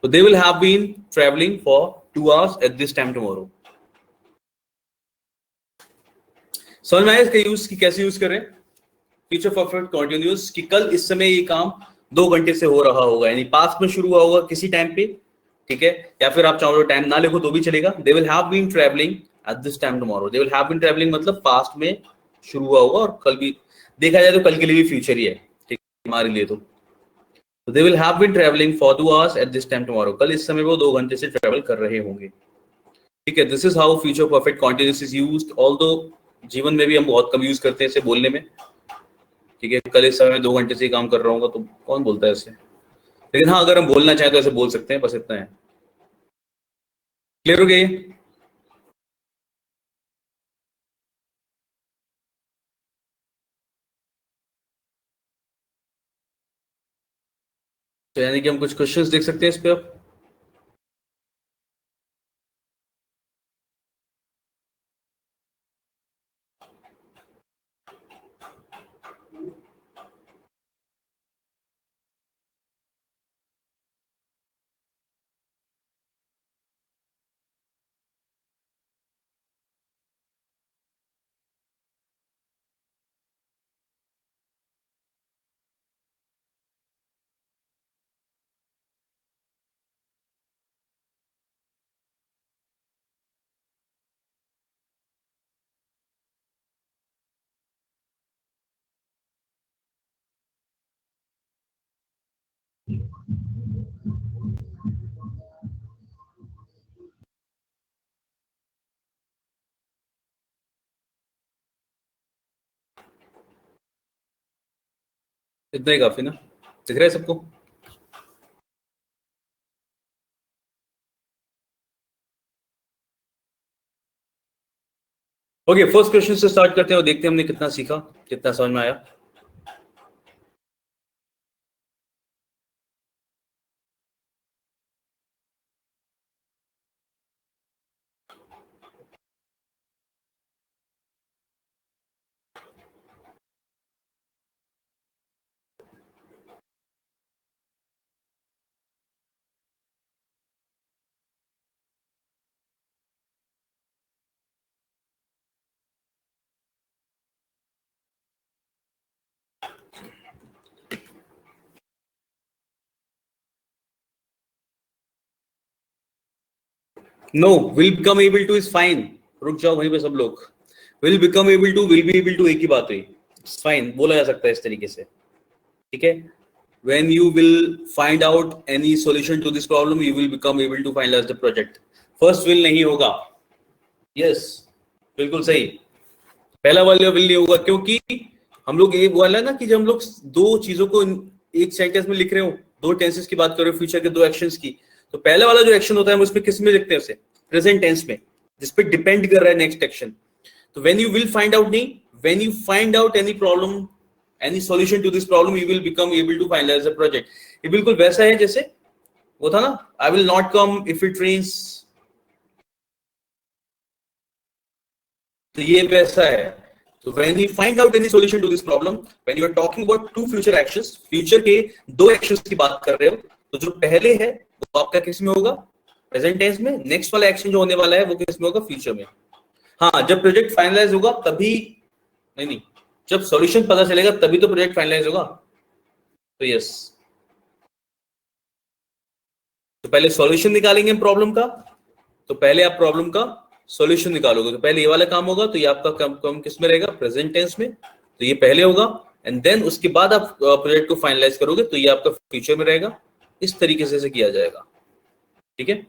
तो they will have been travelling for 2 hours at this time tomorrow. समझ में आया इसका यूज, की कैसे यूज करें? फ्यूचर परफेक्ट कंटिन्यूअस कि कल इस समय ये काम 2 घंटे से हो रहा होगा, यानी पास्ट में शुरू हुआ होगा किसी टाइम पे, ठीक है, या फिर आप चाहो तो टाइम ना लिखो तो भी चलेगा। They will have been travelling at this time tomorrow. They will have been travelling मतलब पास्ट में शुरू हुआ होगा और कल भी देखा जाए तो कल के लिए भी फ्यूचर ही है, ठीक है, हमारे लिए तो they will have been travelling for 2 hours at this time tomorrow. कल इस समय वो 2 घंटे से ट्रैवल कर रहे होंगे, ठीक है। This is how future perfect continuous is used, although जीवन में भी हम बहुत कम यूज करते हैं इसे बोलने में, ठीक है। कल इस समय 2 घंटे से ही काम कर रहा हूँ तो कौन बोलता है इसे, लेकिन हाँ अगर हम बोलना चाहें तो ऐसे बोल सकते हैं, बस इतना है। क्लियर हो गया ये? तो यानी कि हम कुछ क्वेश्चंस देख सकते हैं इस पे अब। इतना ही काफी ना, दिख रहा है सबको? ओके, फर्स्ट क्वेश्चन से स्टार्ट करते हैं और देखते हैं हमने कितना सीखा, कितना समझ में आया। No, will become able to is fine. रुक जाओ वहीं पे सब लोग। Will become able to, will be able to एक ही बात हुई, फाइन बोला जा सकता है इस तरीके से, ठीक है। when you will find out any solution to this problem you will become able to finalize the project। first will नहीं होगा, yes, बिल्कुल सही। पहला वाला will नहीं होगा क्योंकि हम लोग ये बोला ना कि जब हम लोग दो चीजों को एक सेंटेंस में लिख रहे हो, दो टेंसेस की बात कर रहे हो, फ्यूचर के दो एक्शंस की, तो पहला वाला जो एक्शन होता है हम उसमें किस में लिखते हैं उसे, प्रेजेंट टेंस में, जिस पे डिपेंड कर रहा है नेक्स्ट एक्शन। तो when you will find out नहीं, when you find out any problem, any solution to this problem you will become able to finalize the project। ये बिल्कुल वैसा है जैसे वो था ना, I will not come if it rains, तो ये वैसा है। तो when you find out any solution to this problem, when you are talking about two future actions, future के दो एक्शंस की बात कर रहे हो, तो जो पहले है वो आपका किस में होगा, प्रेजेंट टेंस में, नेक्स्ट वाला एक्शन जो होने वाला है वो किस में होगा, फ्यूचर में। हाँ, जब प्रोजेक्ट फाइनलाइज होगा तभी, नहीं, जब सॉल्यूशन पता चलेगा तभी तो प्रोजेक्ट फाइनलाइज होगा। तो यस, तो पहले सॉल्यूशन निकालेंगे हम प्रॉब्लम का, तो पहले आप प्रॉब्लम का सॉल्यूशन निकालोगे, तो पहले ये वाला काम होगा, तो ये आपका काम किस में रहेगा, प्रेजेंट टेंस में, तो ये पहले होगा, एंड देन उसके बाद आप प्रोजेक्ट को फाइनलाइज करोगे तो ये आपका फ्यूचर में रहेगा। इस तरीके से किया जाएगा, ठीक है।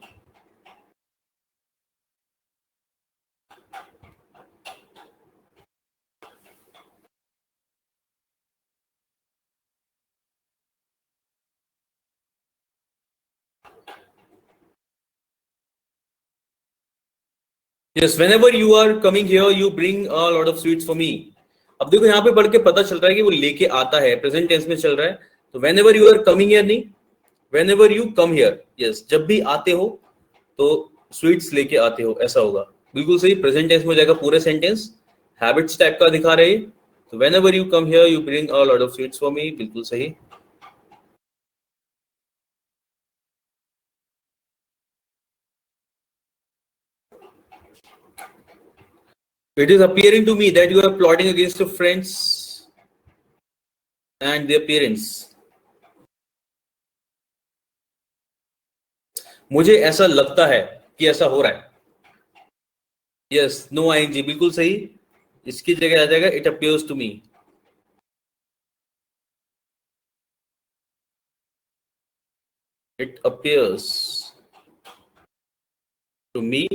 Yes, whenever you are coming here, you bring a lot of sweets for me। अब देखो यहाँ पे पढ़ के पता चल रहा है कि वो लेके आता है, प्रेजेंट टेंस में चल रहा है, तो whenever you are coming here नहीं, whenever you come here, yes, जब भी आते हो तो स्वीट्स लेके आते हो, ऐसा होगा, बिल्कुल सही। प्रेजेंट टेंस में हो जाएगा पूरे सेंटेंस, हैबिट्स टाइप का दिखा रहे, तो whenever you come here, you bring a lot of sweets for me, बिल्कुल सही। It is appearing to me that you are plotting against your friends। and their parents. मुझे ऐसा लगता है कि ऐसा हो रहा है. यस, नो आईएनजी, बिल्कुल सही. इसकी जगह आ जाएगा it appears to me. It appears to me.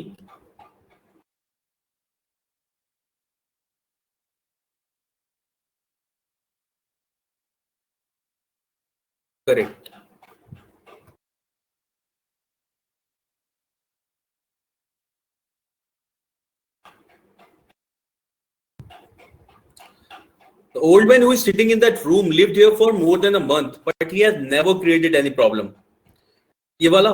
Correct. The old man who is sitting in that room lived here for more than a month, but he has never created any problem. ये वाला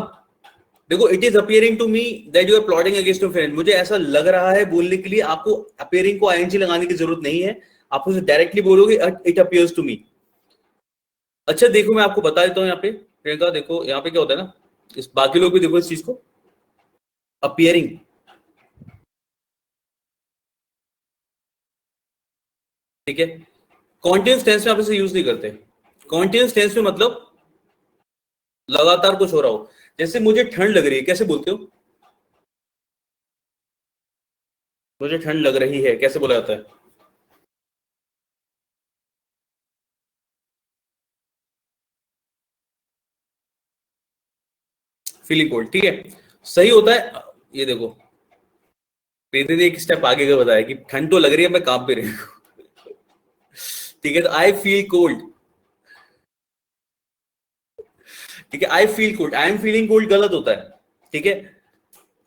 देखो, it is appearing to me that you are plotting against your friend. मुझे ऐसा लग रहा है बोलने के लिए आपको अपियरिंग को आईएनजी लगाने की जरूरत नहीं है. आप उसे डायरेक्टली बोलोगे इट अपियर्स टू मी. अच्छा देखो, मैं आपको बता देता हूँ यहाँ पे प्रियंका. देखो यहाँ पे क्या होता है ना, इस बाकी लोग भी देखो इस चीज को. अपियरिंग, ठीक है, कॉन्टिन्यूस टेंस में आप इसे यूज नहीं करते. कॉन्टिन्यूस टेंस में मतलब लगातार कुछ हो रहा हो. जैसे मुझे ठंड लग रही है, कैसे बोलते हो? मुझे ठंड लग रही है, कैसे बोला जाता है? Feeling cold. ठीक है, सही होता है. ये देखो, प्रीति ने एक स्टेप आगे का बताया कि ठंड तो लग रही है, मैं काम पे रही हूं. ठीक है, तो आई फील कोल्ड. ठीक है, आई feel cold, I am feeling cold गलत होता है. ठीक है,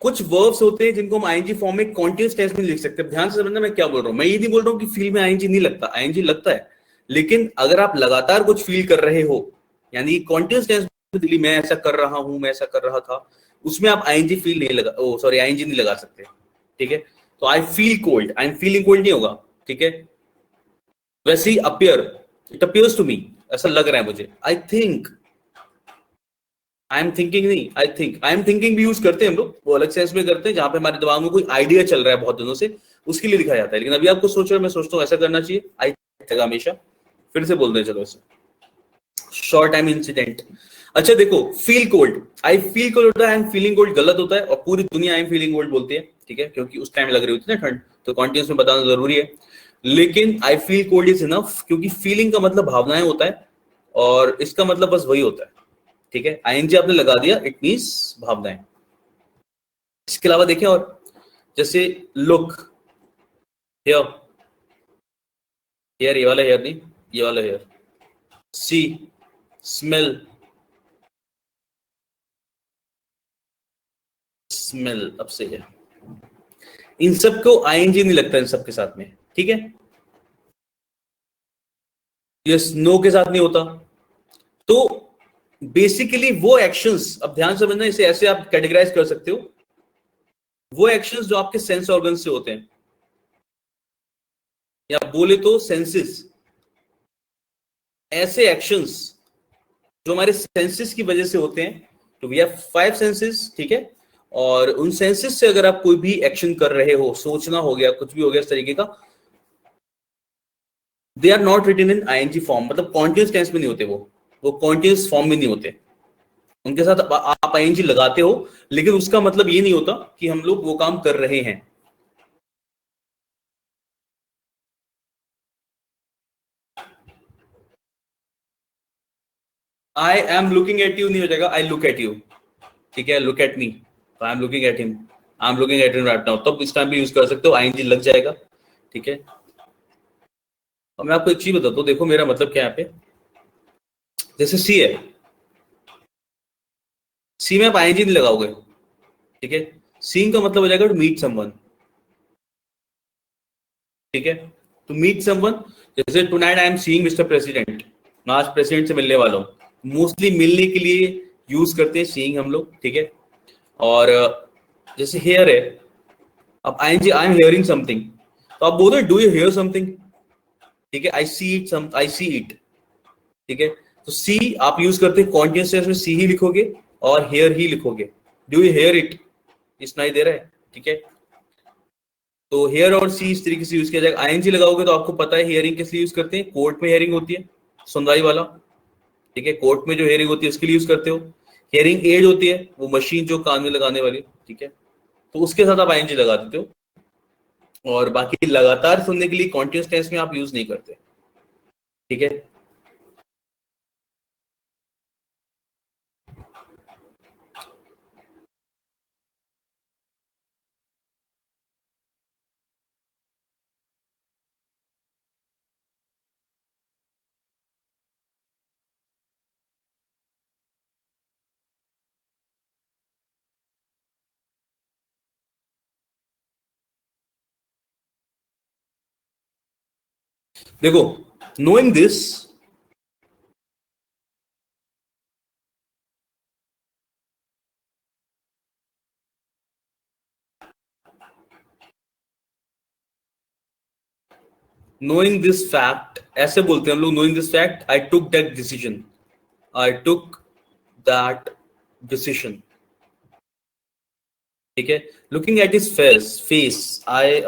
कुछ वर्ब्स होते हैं जिनको हम आईएनजी फॉर्म में कॉन्टिन्यूस टेंस में लिख सकते हैं. ध्यान से समझना मैं क्या बोल रहा हूं. मैं ये नहीं बोल रहा हूं कि फील में आईएनजी नहीं लगता, आईएनजी लगता है. लेकिन अगर आप लगातार कुछ फील कर रहे हो, यानी कॉन्टिन्यूस टेंस में मैं ऐसा कर रहा हूं, मैं ऐसा कर रहा था, उसमें आप आईएनजी फील नहीं लगा, ओ सॉरी, आईएनजी नहीं लगा सकते. ठीक है, तो I feel cold, I am feeling cold नहीं होगा. ठीक है, वैसे ही appear, it appears to me, ऐसा लग रहा है मुझे. I think, I am thinking नहीं, I think. I am thinking भी यूज करते हैं हम लोग, वो अलग सेंस में करते हैं जहां पे हमारे दिमाग में कोई आइडिया चल रहा है बहुत दिनों से, उसके लिए लिखा जाता है. लेकिन अभी आपको सोच रहे हो, मैं सोचता हूँ ऐसा करना चाहिए, आई थिंक हमेशा. फिर से बोलते हैं, चलो ऐसे शॉर्ट टाइम इंसिडेंट. अच्छा देखो, फील कोल्ड, आई फील कोल्ड होता है, आई एम फीलिंग कोल्ड गलत होता है, और पूरी दुनिया आई एम फीलिंग कोल्ड बोलती है. ठीक है, क्योंकि उस टाइम लग रही होती है ना ठंड, तो कॉन्टिन्यूस में बताना जरूरी है. लेकिन आई फील कोल्ड इज इनफ, क्योंकि फीलिंग का मतलब भावनाएं होता है, और इसका मतलब बस वही होता है. ठीक है, आईएनजी आपने लगा दिया, इट मींस भावनाएं. इसके अलावा देखें, और जैसे लुक, हियर, हियर, ये वाला हेयर नहीं, ये वाला हेयर. सी, स्मेल, स्मेल, अब सही है. इन सबको आईएनजी नहीं लगता इन सबके साथ में. ठीक है, यस, नो के साथ नहीं होता. तो बेसिकली वो एक्शंस, अब ध्यान से समझना, इसे ऐसे आप कैटेगराइज कर सकते हो, वो एक्शंस जो आपके सेंस ऑर्गन से होते हैं, या बोले तो सेंसेस, ऐसे एक्शंस जो हमारे सेंसेस की वजह से होते हैं. तो वी हैव 5 सेंसेस. ठीक है, और उन सेंसेस से अगर आप कोई भी एक्शन कर रहे हो, सोचना हो गया, कुछ भी हो गया इस तरीके का, they are not written in ING form, मतलब कॉन्टिन्यूस टेंस में नहीं होते, वो कॉन्टिन्यूस फॉर्म में नहीं होते. उनके साथ आप आईएनजी लगाते हो, लेकिन उसका मतलब ये नहीं होता कि हम लोग वो काम कर रहे हैं. I am looking at you नहीं हो जाएगा, आई लुक एट यू. ठीक है, look at me, I am looking at him, I am looking at him right now. तब इस टाइम भी यूज कर सकते हो, आईएनजी लग जाएगा. ठीक है, और मैं आपको एक चीज बताता हूँ, देखो मेरा मतलब क्या है यहाँ पे. जैसे सी है, सी में आप आईएनजी नहीं लगाओगे. ठीक है, सीइंग का मतलब हो जाएगा टू मीट समवन. ठीक है, टू मीट समवन, जैसे tonight I am seeing mister president, मैं आज प्रेसिडेंट से मिलने वाला हूँ. मोस्टली मिलने के लिए यूज करते हैं सीइंग हम लोग. ठीक है, और जैसे हेयर है, अब ING, I am hearing something, तो आप बोल रहे डू यू हियर समथिंग. ठीक है, आई see it, I see it. ठीक है, तो सी आप यूज करते हैं कॉन्टिन्यूस में, सी ही लिखोगे और हेयर ही लिखोगे. डू यू हेयर इट, ये सुनाई दे रहा है. ठीक है, तो हेयर और सी इस तरीके से यूज किया जाएगा. आईएनजी लगाओगे तो आपको पता है हियरिंग किस लिए यूज करते हैं, कोर्ट में हियरिंग होती है. सुनवाई वाला, ठीक है। कोर्ट में जो हेयरिंग होती है उसके लिए यूज करते हो। हेयरिंग एड होती है वो मशीन जो कान में लगाने वाली, ठीक है, तो उसके साथ आप आईएनजी लगा देते हो। और बाकी लगातार सुनने के लिए कॉन्टिन्यूस टेंस में आप यूज नहीं करते, ठीक है। देखो, knowing this, knowing this fact ऐसे बोलते हैं हम लोग, knowing this fact I took that decision, I took that decision, ठीक है। Looking at his face I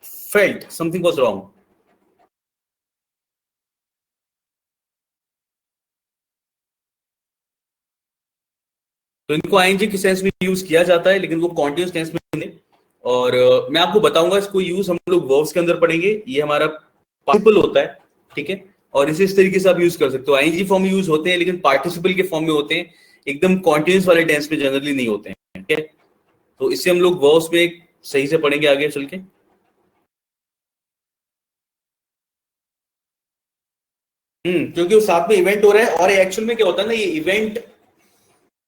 felt something was wrong. तो इनको आईएनजी के सेंस में यूज किया जाता है, लेकिन वो कॉन्टिन्यूस टेंस में नहीं। और मैं आपको बताऊंगा इसको यूज हम लोग वर्ब्स के अंदर पढ़ेंगे। ये हमारा पार्टिसिपल होता है, ठीक है, और इस तरीके से आप यूज कर सकते हो। आईएनजी फॉर्म में यूज होते हैं, लेकिन पार्टिसिपल के फॉर्म में होते हैं, एकदम कॉन्टिन्यूस वाले टेंस में जनरली नहीं होते हैं, ठीक है। तो इससे हम लोग वर्ब्स में सही से पढ़ेंगे आगे चल के। क्योंकि वो साथ में इवेंट हो रहा है, और एक्चुअल में क्या होता है ना, ये इवेंट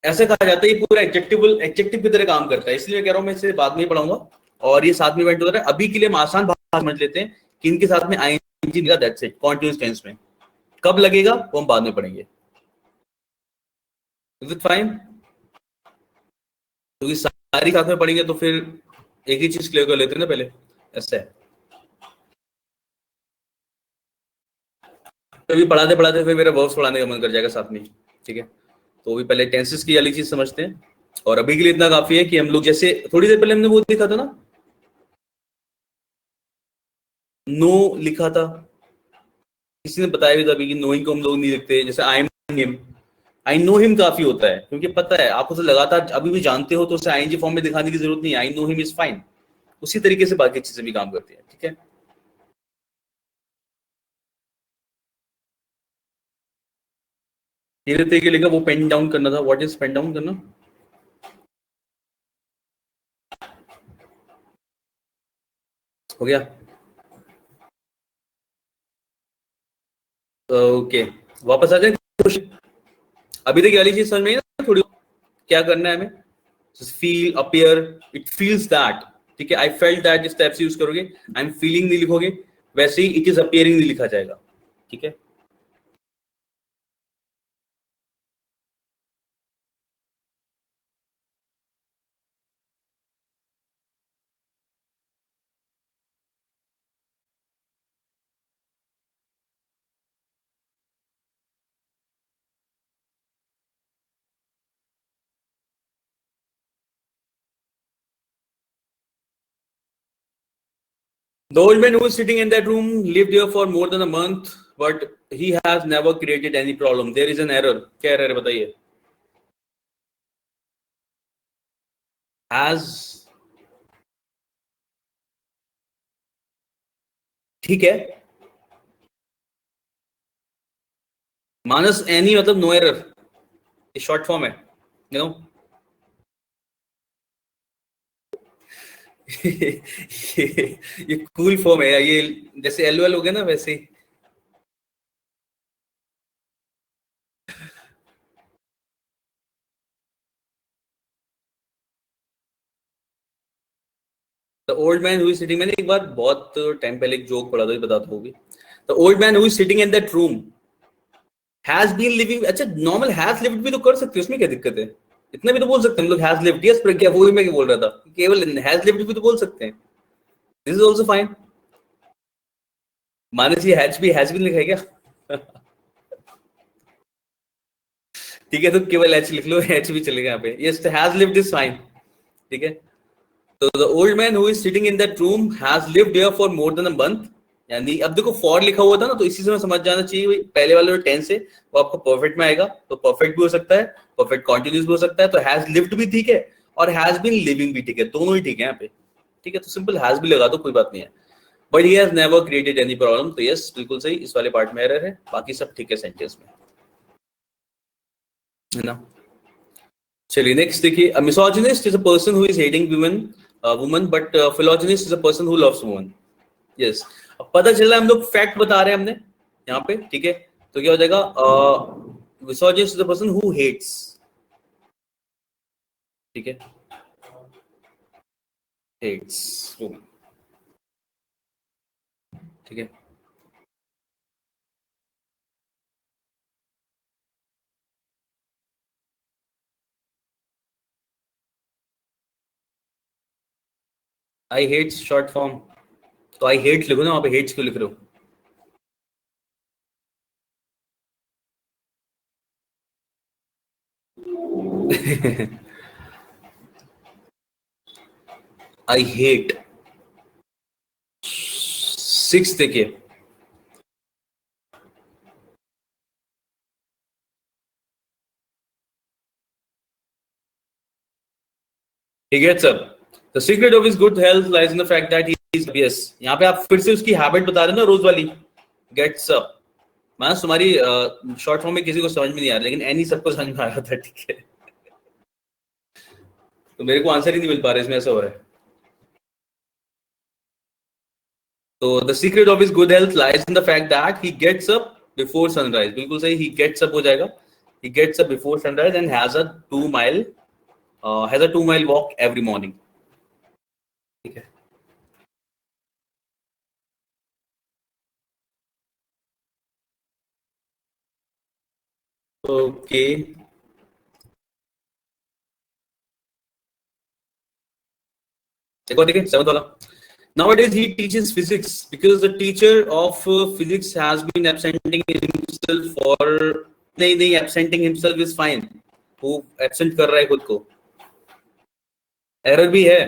ऐसे कहा जाता है ये पूरा एडजेक्टिव की तरह काम करता है, इसलिए मैं कह रहा हूं मैं इसे बाद में ही पढ़ाऊंगा। और ये साथ में इवेंट हो रहा है, अभी के लिए हम आसान भाषा समझ लेते हैं कि इनके साथ में आईएनजी लगा, दैट्स इट। कॉन्टिन्यूस टेंस में कब लगेगा वो हम बाद में पढ़ेंगे। Is it fine? क्योंकि सारी साथ में पढ़ेंगे तो फिर एक ही चीज क्लियर कर लेते हैं ना पहले, ऐसा है। तो पढ़ाते पढ़ाते फिर मेरा वर्ब्स पढ़ाने का मन कर जाएगा साथ में, ठीक है। तो भी पहले टेंसेस की वाली चीज समझते हैं, और अभी के लिए इतना काफी है कि हम लोग जैसे थोड़ी देर पहले हमने वो लिखा था ना, नो लिखा था, किसी ने बताया भी था अभी कि नोइंग को हम लोग नहीं लिखते। जैसे I M him, I know him काफी होता है, क्योंकि पता है आप उसे लगातार अभी भी जानते हो, तो उसे आईएनजी फॉर्म में दिखाने की जरूरत नहीं है। I know him is fine. उसी तरीके से बाकी चीजें भी काम करती है, ठीक है। धीरे तरीके लिखा, वो पेन डाउन करना था। व्हाट इज पेन डाउन करना? हो गया? ओके, वापस आ जाए। अभी तक वाली चीज समझ में आई ना थोड़ी? क्या करना है हमें? Feel, appear, it feels that, ठीक है। आई फेल्ट दैट इस टाइप से यूज करोगे। आई एम फीलिंग नहीं लिखोगे, वैसे ही इट इज अपियरिंग नहीं लिखा जाएगा, ठीक है। The old man who is sitting in that room lived here for more than a month, but he has never created any problem. There is an error. क्या error है बताइए? Has, ठीक है। मानस एनी मतलब नो एरर, ये शॉर्ट फॉर्म है, यू नो। ये कूल फॉर्म है, ये जैसे एलओएल हो गया ना वैसे ही। The old man who is sitting, मैंने एक बार बहुत टाइम पहले एक जोक पढ़ा था, बताता हूँ। The old man who is sitting in that room has been living. अच्छा, नॉर्मल हैज लिव्ड भी तो कर सकते हो, उसमें क्या दिक्कत है? इतना भी तो बोल सकते हैं हम लोग, हैज लिव्ड। यस, प्रज्ञा, वो ही मैं बोल रहा था, केवल हैज लिव्ड भी तो बोल सकते हैं। This is also fine. Manas, ये हैज बीन लिखा है क्या? ठीक है, तो केवल एच लिख लो, एच भी चलेगा यहाँ पे। Yes, has lived is fine, ठीक है। So the old man who is sitting in that room has lived here for more than a month. यानी अब देखो फॉर लिखा हुआ था ना, तो इसी से समझ जाना चाहिए भाई पहले वाला जो टेंस है वो आपको परफेक्ट में आएगा, तो परफेक्ट भी हो सकता है, परफेक्ट कॉन्टिन्यूस भी हो सकता है, तो हैज लिव्ड भी ठीक है और हैज बीन लिविंग भी ठीक है, दोनों ही ठीक है यहाँ पे, ठीक है। तो सिंपल हैज भी लगा दो, कोई बात नहीं है। But he has never created any problem, तो यस बिल्कुल सही, इस वाले पार्ट में एरर है, बाकी सब ठीक है सेंटेंस में, है ना। चलिए नेक्स्ट देखिए, a misogynist is a person who is hating woman but फिलोजिनिस्ट is a person who loves woman. Yes, अब पता चल रहा है हम लोग फैक्ट बता रहे हैं हमने यहाँ पे, ठीक है। तो क्या हो जाएगा, misogynist is a person who hates, ठीक है, हेट्स वुमन, ठीक है। आई हेट्स शॉर्ट फॉर्म, तो आई हेट लिखो ना, वहां पे हेट्स क्यों लिख रहे हो? आई हेट, सिक्स देखिए, he gets up. The secret of his good health lies in the fact that he is, yes, यहाँ पे आप फिर से उसकी हैबिट बता रहे हो ना रोज वाली, गेट्स अप। मैं तुम्हारी शॉर्ट फॉर्म में किसी को समझ में नहीं आ रहा, लेकिन एनी सबको समझ में आ रहा था, ठीक है। तो मेरे को आंसर ही नहीं मिल पा रहा, इसमें ऐसा हो रहा है। तो the secret of his good health lies in the fact that he gets up before sunrise, बिल्कुल सही, ही गेट्स अप हो जाएगा, he gets up before sunrise and has a 2 mile walk every morning, ठीक है। ओके, देखिए सेवंथ वाला, nowadays he teaches physics because the teacher of physics has been absenting himself for, नहीं नहीं, absenting himself is fine, वो absent कर रहा है खुद को, एरर भी है।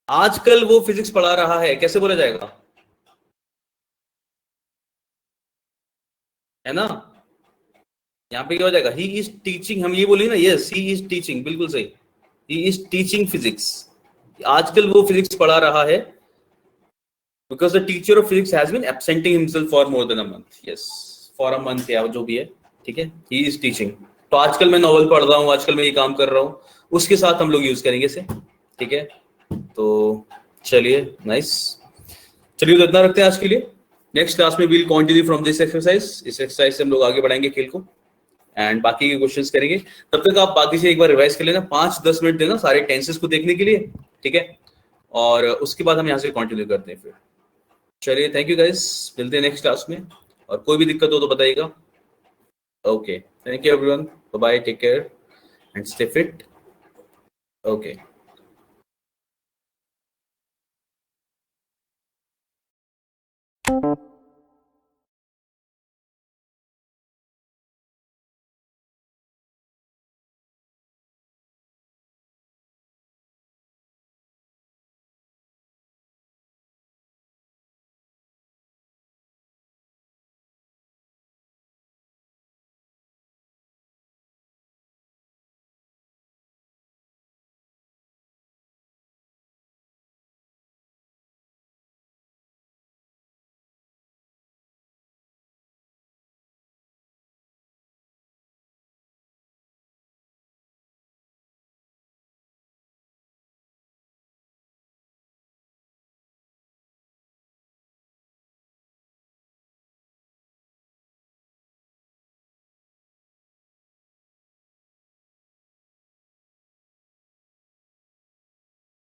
आजकल वो फिजिक्स पढ़ा रहा है, कैसे बोला जाएगा, है ना। यहाँ पे क्या हो जाएगा, ही इज टीचिंग, हम ये बोलेंगे ना, यस ही इज टीचिंग, बिल्कुल सही, ही इज टीचिंग फिजिक्स, आजकल वो फिजिक्स पढ़ा रहा है, because the teacher of physics has been absenting himself for more than a month, yes, for a month या जो भी है, ठीक है, he is teaching। तो आजकल मैं नॉवल पढ़ रहा हूँ, आजकल मैं ये काम कर रहा हूँ, उसके साथ हम लोग यूज करेंगे इसे, ठीक है। तो चलिए नाइस, चलिए तो इतना रखते हैं आज के लिए, नेक्स्ट क्लास में we'll continue from this exercise, इस एक्सरसाइज से हम लोग आगे बढ़ाएंगे खेल को एंड बाकी के क्वेश्चंस करेंगे। तब तक आप बाकी से एक बार रिवाइज कर लेना, 5-10 मिनट देना सारे टेंसेस को देखने के लिए, ठीक है, और उसके बाद हम यहाँ से कंटिन्यू करते हैं फिर। चलिए थैंक यू गाइस, मिलते हैं नेक्स्ट क्लास में, और कोई भी दिक्कत हो तो बताइएगा। Okay, thank you everyone, bye bye, take care and stay fit. Okay.